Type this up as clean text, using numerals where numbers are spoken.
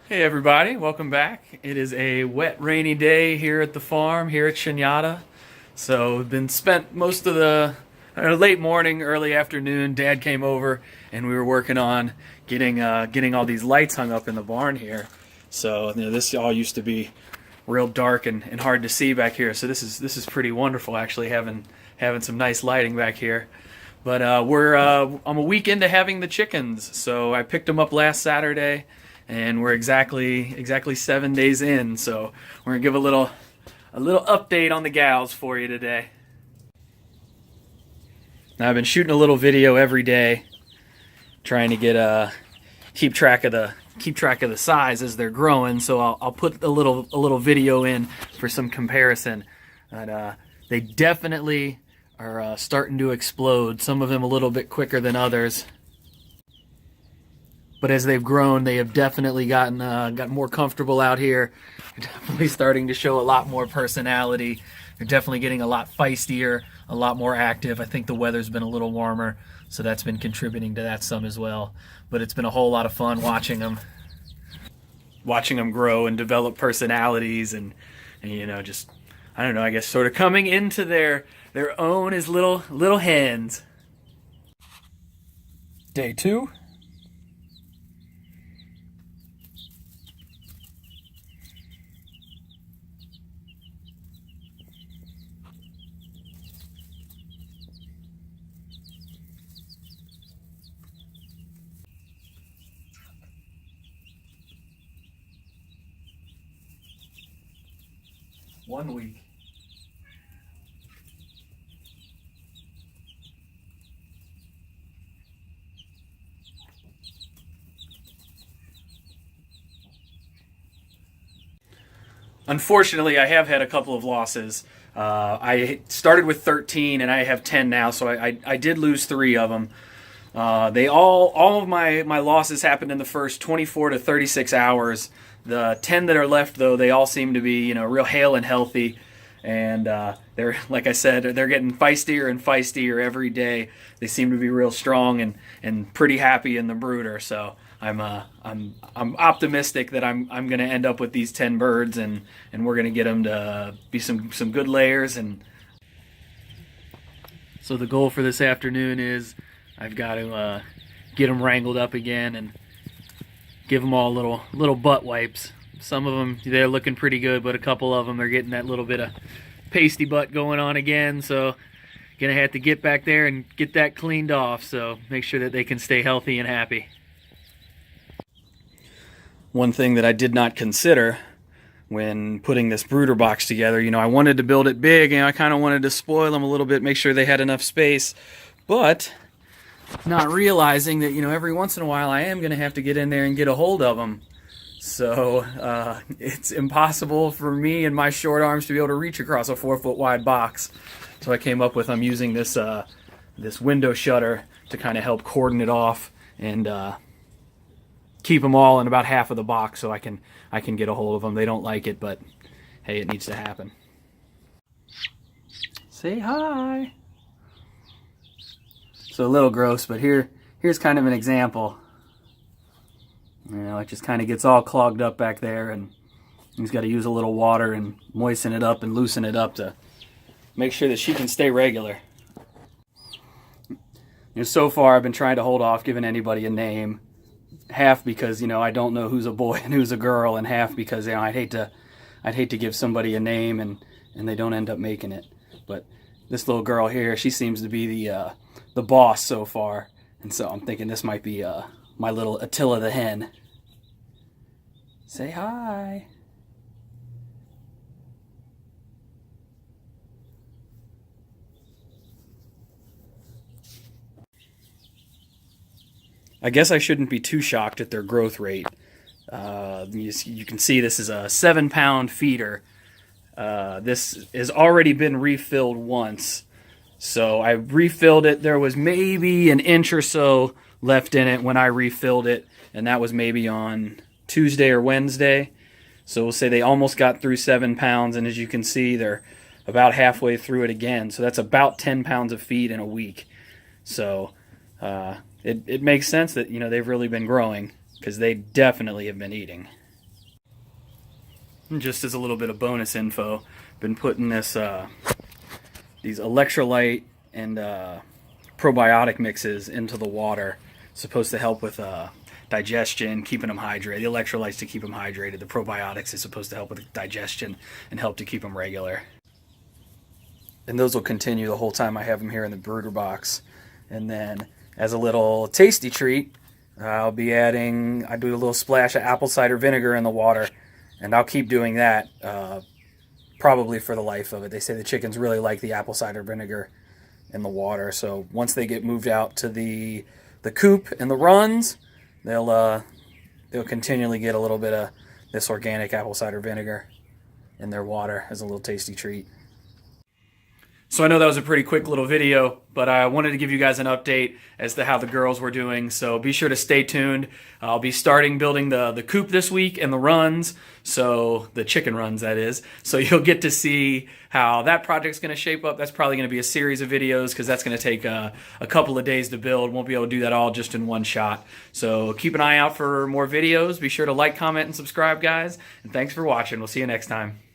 Hey everybody, welcome back. It is a wet, rainy day here at the farm, here at Chanyata. So we've been spent most of the late morning, early afternoon. Dad came over and we were working on getting all these lights hung up in the barn here. So this all used to be real dark and hard to see back here. So this is pretty wonderful actually having some nice lighting back here. But I'm a week into having the chickens, so I picked them up last Saturday, and we're exactly 7 days in. So we're gonna give a little update on the gals for you today. Now I've been shooting a little video every day, trying to get keep track of the size as they're growing. So I'll put a little video in for some comparison. But they definitely are starting to explode. Some of them a little bit quicker than others. But as they've grown, they have definitely gotten more comfortable out here. They're definitely starting to show a lot more personality. They're definitely getting a lot feistier, a lot more active. I think the weather's been a little warmer, so that's been contributing to that some as well. But it's been a whole lot of fun watching them grow and develop personalities, and just, I don't know, I guess sort of coming into their own as little hens. Day 2. One week. Unfortunately, I have had a couple of losses. I started with 13 and I have 10 now, so I did lose 3 of them. They all of my losses happened in the first 24 to 36 hours. The 10 that are left, though, they all seem to be real hale and healthy, and they're, like I said, they're getting feistier and feistier every day. They seem to be real strong and pretty happy in the brooder. So I'm optimistic that I'm going to end up with these 10 birds, and we're going to get them to be some good layers. And so the goal for this afternoon is I've got to get them wrangled up again and give them all little butt wipes. Some of them, they're looking pretty good, but a couple of them are getting that little bit of pasty butt going on again. So gonna have to get back there and get that cleaned off, so make sure that they can stay healthy and happy. One thing that I did not consider when putting this brooder box together, I wanted to build it big, and I kind of wanted to spoil them a little bit, make sure they had enough space, but not realizing that every once in a while I am going to have to get in there and get a hold of them. So it's impossible for me and my short arms to be able to reach across a 4-foot wide box. So I came up with I'm using this window shutter to kind of help cordon it off and keep them all in about half of the box, so I can get a hold of them. They don't like it, but hey, it needs to happen. Say hi. So a little gross, but here's kind of an example. It just kind of gets all clogged up back there, and he's got to use a little water and moisten it up and loosen it up to make sure that she can stay regular. So far I've been trying to hold off giving anybody a name, half because I don't know who's a boy and who's a girl, and half because I'd hate to give somebody a name and they don't end up making it. But this little girl here, she seems to be the boss so far, and so I'm thinking this might be my little Attila the hen. Say hi. I guess I shouldn't be too shocked at their growth rate. You can see this is a 7-pound feeder. This has already been refilled once. So I refilled it. There was maybe an inch or so left in it when I refilled it, and that was maybe on Tuesday or Wednesday. So we'll say they almost got through 7 pounds, and as you can see, they're about halfway through it again. So that's about 10 pounds of feed in a week. So it makes sense that they've really been growing, because they definitely have been eating. And just as a little bit of bonus info, been putting this these electrolyte and probiotic mixes into the water. It's supposed to help with digestion, keeping them hydrated. The electrolytes to keep them hydrated. The probiotics is supposed to help with digestion and help to keep them regular. And those will continue the whole time I have them here in the brooder box. And then as a little tasty treat, I'll be adding, I do a little splash of apple cider vinegar in the water, and I'll keep doing that probably for the life of it. They say the chickens really like the apple cider vinegar in the water. So once they get moved out to the coop and the runs, they'll continually get a little bit of this organic apple cider vinegar in their water as a little tasty treat. So I know that was a pretty quick little video, but I wanted to give you guys an update as to how the girls were doing. So be sure to stay tuned. I'll be starting building the coop this week and the runs, so the chicken runs, that is. So you'll get to see how that project's going to shape up. That's probably going to be a series of videos because that's going to take a couple of days to build. Won't be able to do that all just in one shot. So keep an eye out for more videos. Be sure to like, comment, and subscribe, guys. And thanks for watching. We'll see you next time.